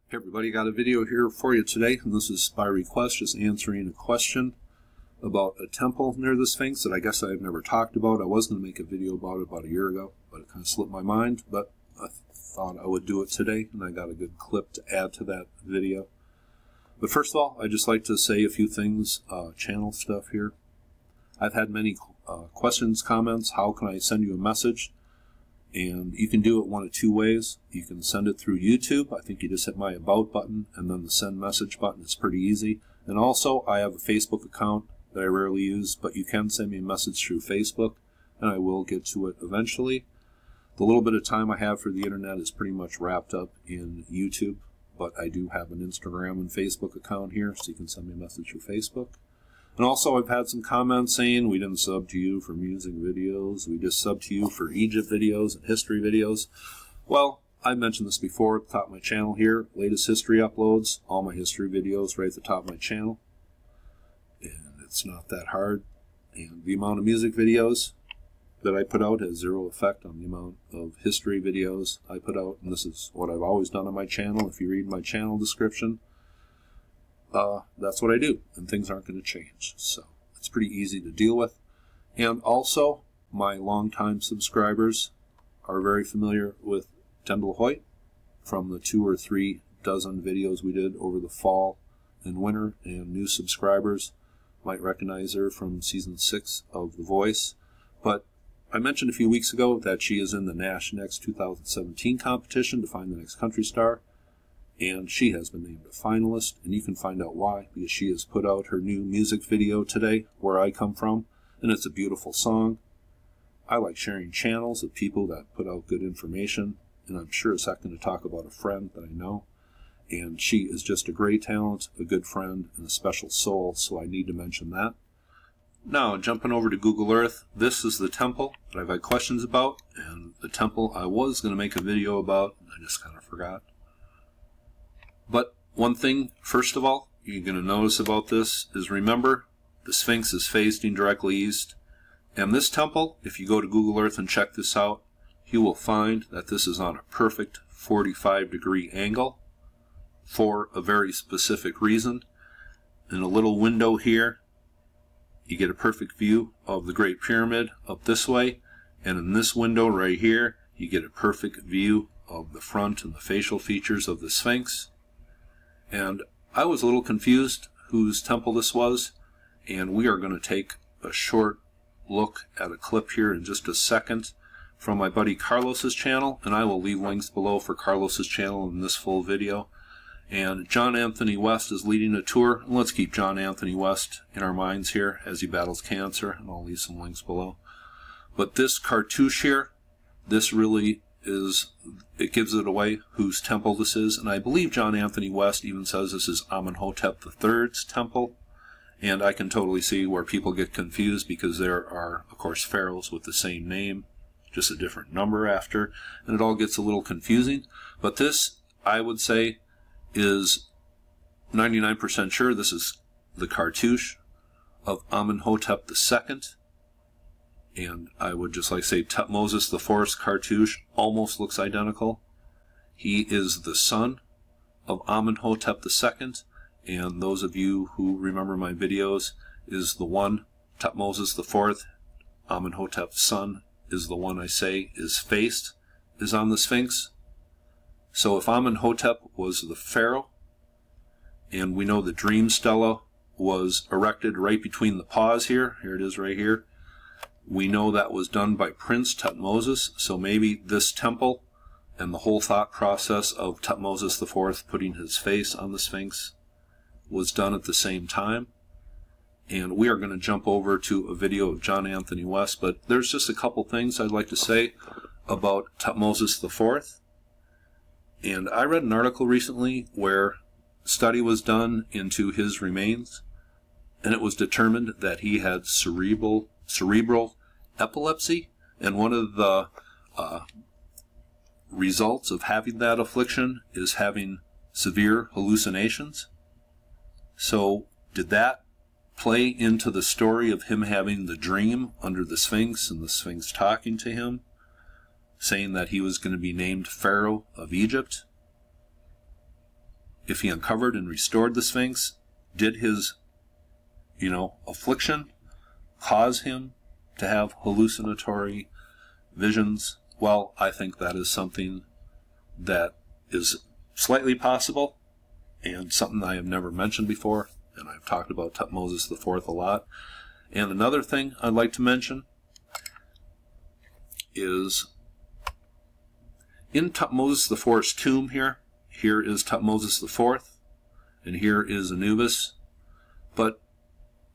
Hey everybody, got a video here for you today, and this is by request, just answering a question about a temple near the Sphinx that I guess I've never talked about. I was going to make a video about it about a year ago, but it kind of slipped my mind, but I thought I would do it today, and I got a good clip to add to that video. But first of all, I'd just like to say a few things, channel stuff here. I've had many questions, comments, how can I send you a message? And you can do it one of two ways. You can send it through YouTube. I think you just hit my About button and then the Send Message button. It's pretty easy. And also, I have a Facebook account that I rarely use, but you can send me a message through Facebook, and I will get to it eventually. The little bit of time I have for the internet is pretty much wrapped up in YouTube, but I do have an Instagram and Facebook account here, so you can send me a message through Facebook. And also, I've had some comments saying we didn't sub to you for music videos, we just subbed to you for Egypt videos and history videos. Well, I mentioned this before at the top of my channel here, latest history uploads, all my history videos right at the top of my channel. And it's not that hard. And the amount of music videos that I put out has zero effect on the amount of history videos I put out. And this is what I've always done on my channel. If you read my channel description, that's what I do, and things aren't going to change. So it's pretty easy to deal with. And also, my longtime subscribers are very familiar with Ddendyl Hoyt from the 2 or 3 dozen videos we did over the fall and winter, and new subscribers might recognize her from season 6 of The Voice. But I mentioned a few weeks ago that she is in the Nash Next 2017 competition to find the next country star. And she has been named a finalist, and you can find out why, because she has put out her new music video today, Where I Come From, and it's a beautiful song. I like sharing channels of people that put out good information, and I'm sure it's not going to talk about a friend that I know. And she is just a great talent, a good friend, and a special soul, so I need to mention that. Now, jumping over to Google Earth, this is the temple that I've had questions about, and the temple I was going to make a video about, and I just kind of forgot. But one thing, first of all, you're going to notice about this is, remember, the Sphinx is facing directly east. And this temple, if you go to Google Earth and check this out, you will find that this is on a perfect 45-degree angle for a very specific reason. In a little window here, you get a perfect view of the Great Pyramid up this way. And in this window right here, you get a perfect view of the front and the facial features of the Sphinx. And I was a little confused whose temple this was, and we are going to take a short look at a clip here in just a second from my buddy Carlos's channel, and I will leave links below for Carlos's channel in this full video. And John Anthony West is leading a tour, and let's keep John Anthony West in our minds here as he battles cancer, and I'll leave some links below. But this cartouche here, this really is, it gives it away whose temple this is, and I believe John Anthony West even says this is Amenhotep III's temple, and I can totally see where people get confused because there are, of course, pharaohs with the same name, just a different number after, and it all gets a little confusing. But this, I would say, is 99% sure this is the cartouche of Amenhotep II. And I would just like to say Tutmosis IV's cartouche almost looks identical. He is the son of Amenhotep II, and those of you who remember my videos, is the one, Tutmosis IV, Amenhotep's son, is the one I say is faced, is on the Sphinx. So if Amenhotep was the pharaoh, and we know the dream stela was erected right between the paws here it is right here, we know that was done by Prince Tutmosis, so maybe this temple and the whole thought process of Tutmosis IV putting his face on the Sphinx was done at the same time. And we are going to jump over to a video of John Anthony West, but there's just a couple things I'd like to say about Tutmosis IV. And I read an article recently where a study was done into his remains, and it was determined that he had cerebral epilepsy, and one of the results of having that affliction is having severe hallucinations. So did that play into the story of him having the dream under the Sphinx and the Sphinx talking to him, saying that he was going to be named Pharaoh of Egypt? if he uncovered and restored the Sphinx, did his, affliction cause him to have hallucinatory visions? Well, I think that is something that is slightly possible and something I have never mentioned before, and I've talked about Tutmosis IV a lot. And another thing I'd like to mention is in Tutmosis IV's tomb here is Tutmosis IV, and here is Anubis. But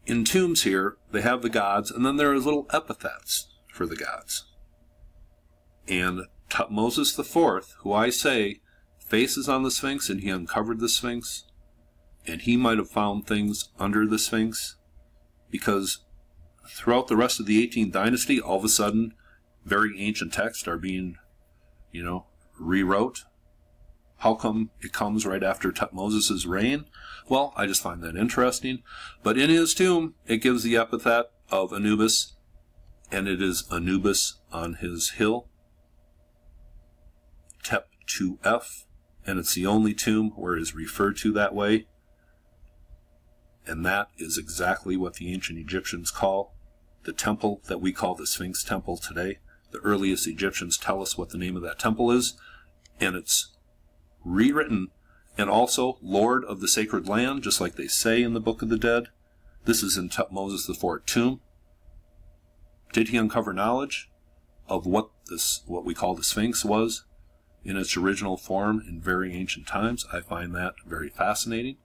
in tombs here, they have the gods, and then there are little epithets for the gods. And Tutmosis IV, who I say faces on the Sphinx, and he uncovered the Sphinx, and he might have found things under the Sphinx, because throughout the rest of the 18th dynasty, all of a sudden, very ancient texts are being, rewrote. How come it comes right after Tutmosis' reign? Well, I just find that interesting. But in his tomb, it gives the epithet of Anubis, and it is Anubis on his hill, Tep 2F, and it's the only tomb where it is referred to that way. And that is exactly what the ancient Egyptians call the temple that we call the Sphinx Temple today. The earliest Egyptians tell us what the name of that temple is, and it's rewritten, and also Lord of the Sacred Land, just like they say in the Book of the Dead. This is in Tutmosis IV tomb. Did he uncover knowledge of what we call the Sphinx was in its original form in very ancient times? I find that very fascinating.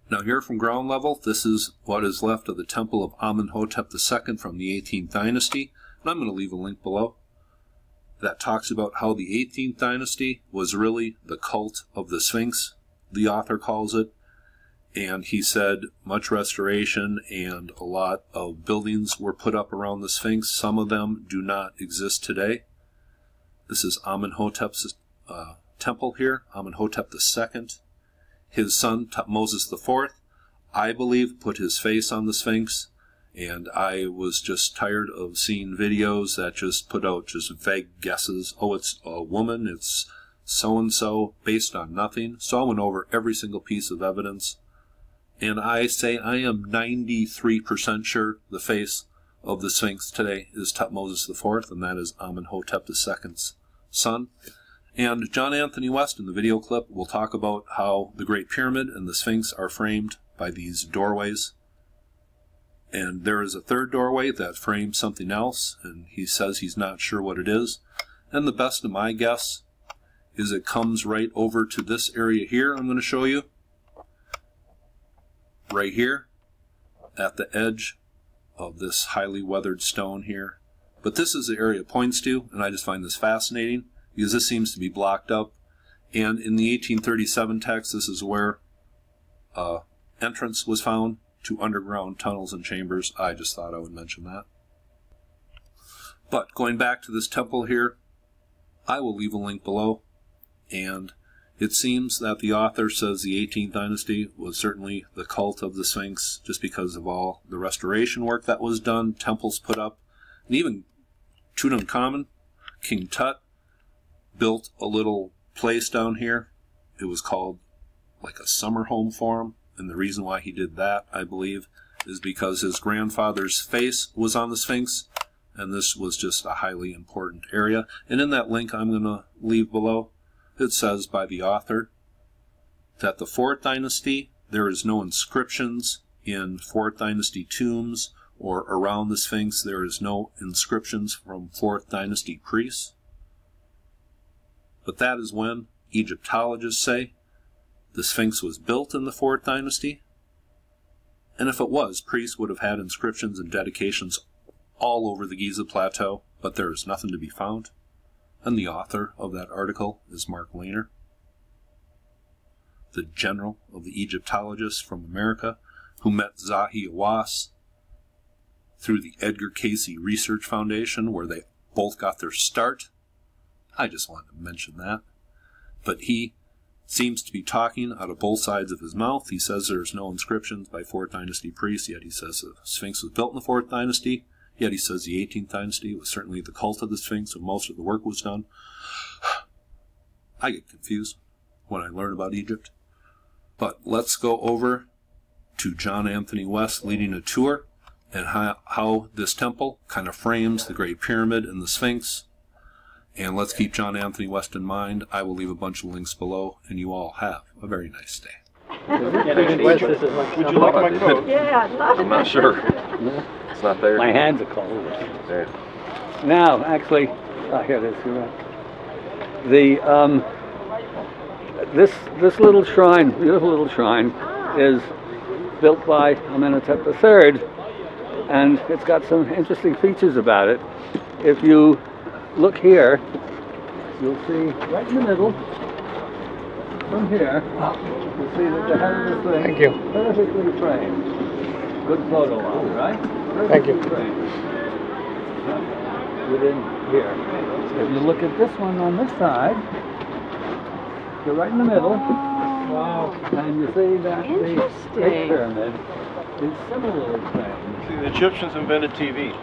Now here from ground level, this is what is left of the temple of Amenhotep II from the 18th dynasty, and I'm going to leave a link below that talks about how the 18th dynasty was really the cult of the Sphinx, the author calls it, and he said much restoration and a lot of buildings were put up around the Sphinx. Some of them do not exist today. This is Amenhotep's temple here, Amenhotep II. His son, Tutmosis IV, I believe, put his face on the Sphinx, and I was just tired of seeing videos that just put out just vague guesses. Oh, it's a woman, it's so-and-so, based on nothing. So I went over every single piece of evidence, and I say I am 93% sure the face of the Sphinx today is Tutmosis IV, and that is Amenhotep II's son. And John Anthony West in the video clip will talk about how the Great Pyramid and the Sphinx are framed by these doorways. And there is a third doorway that frames something else, and he says he's not sure what it is. And the best of my guess is it comes right over to this area here I'm going to show you. Right here, at the edge of this highly weathered stone here. But this is the area it points to, and I just find this fascinating, because this seems to be blocked up. And in the 1837 text, this is where entrance was found to underground tunnels and chambers. I just thought I would mention that. But going back to this temple here, I will leave a link below. And it seems that the author says the 18th dynasty was certainly the cult of the Sphinx, just because of all the restoration work that was done, temples put up, and even Tutankhamun, King Tut, built a little place down here. It was called like a summer home for him, and the reason why he did that, I believe, is because his grandfather's face was on the Sphinx, and this was just a highly important area. And in that link I'm going to leave below, it says by the author that the 4th dynasty, there is no inscriptions in 4th dynasty tombs or around the Sphinx. There is no inscriptions from 4th dynasty priests. But that is when Egyptologists say the Sphinx was built in the 4th dynasty. And if it was, priests would have had inscriptions and dedications all over the Giza Plateau, but there is nothing to be found. And the author of that article is Mark Lehner, the general of the Egyptologists from America, who met Zahi Hawass through the Edgar Cayce Research Foundation, where they both got their start. I just wanted to mention that. But he seems to be talking out of both sides of his mouth. He says there's no inscriptions by 4th dynasty priests, yet he says the Sphinx was built in the 4th dynasty, yet he says the 18th dynasty was certainly the cult of the Sphinx, and most of the work was done. I get confused. when I learn about Egypt. But let's go over to John Anthony West leading a tour and how this temple kind of frames the Great Pyramid and the Sphinx. And let's keep John Anthony West in mind. I will leave a bunch of links below, and you all have a very nice day. Would you like my coat? Yeah, I'd love it. I'm not sure. It's not there. My hands are cold. There. Now, actually, here it is. You're right. This little shrine, beautiful little shrine, is built by Amenhotep III, and it's got some interesting features about it. If you look here, you'll see right in the middle, from here, you'll see that the head of the thing is perfectly framed. Good photo op, right? Perfectly framed. Within here. If you look at this one on this side, you're right in the middle. Wow. And you see that the Great Pyramid is similarly framed. See, the Egyptians invented TV.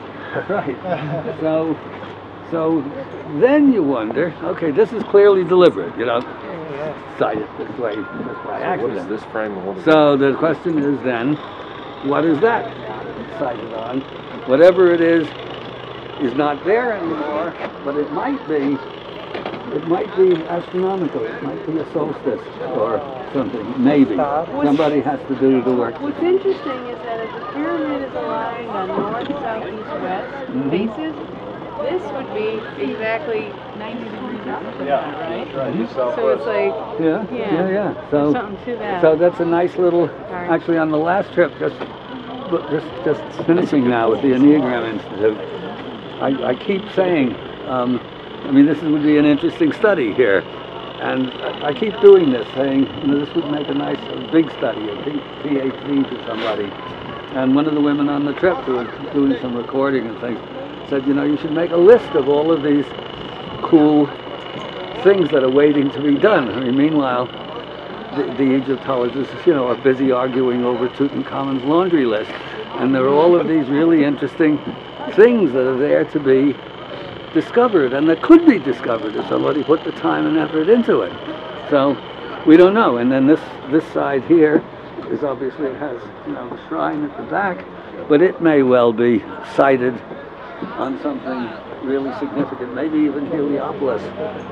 Right. So then you wonder, okay, this is clearly deliberate, you know, cite it this way by accident. What is this frame? So the question is then, what is that cited on? Whatever it is not there anymore, but it might be astronomical. It might be a solstice or something, maybe. Somebody has to do the work. What's interesting is that if the pyramid is aligned on north, south, east, west faces, this would be exactly 90 degrees opposite, right? So it's like, Yeah. So something to that. So that's a nice little, actually on the last trip, just finishing now with the Enneagram Institute, I keep saying, I mean, this would be an interesting study here. And I keep doing this, saying, you know, this would make a nice, big study, a big PhD for somebody. And one of the women on the trip who was doing some recording and things said, you know, you should make a list of all of these cool things that are waiting to be done. I mean, meanwhile, the Egyptologists, you know, are busy arguing over Tutankhamun's laundry list. And there are all of these really interesting things that are there to be discovered, and that could be discovered if somebody put the time and effort into it. So we don't know. And then this side here is obviously, it has, you know, the shrine at the back, but it may well be sited on something really significant, maybe even Heliopolis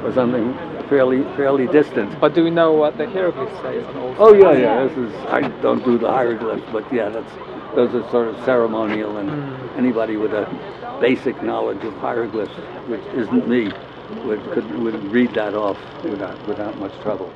or something fairly distant. But do we know what the hieroglyphs say? Oh yeah. This is, I don't do the hieroglyphs, but yeah, those are sort of ceremonial, and anybody with a basic knowledge of hieroglyphs, which isn't me, would read that off without much trouble.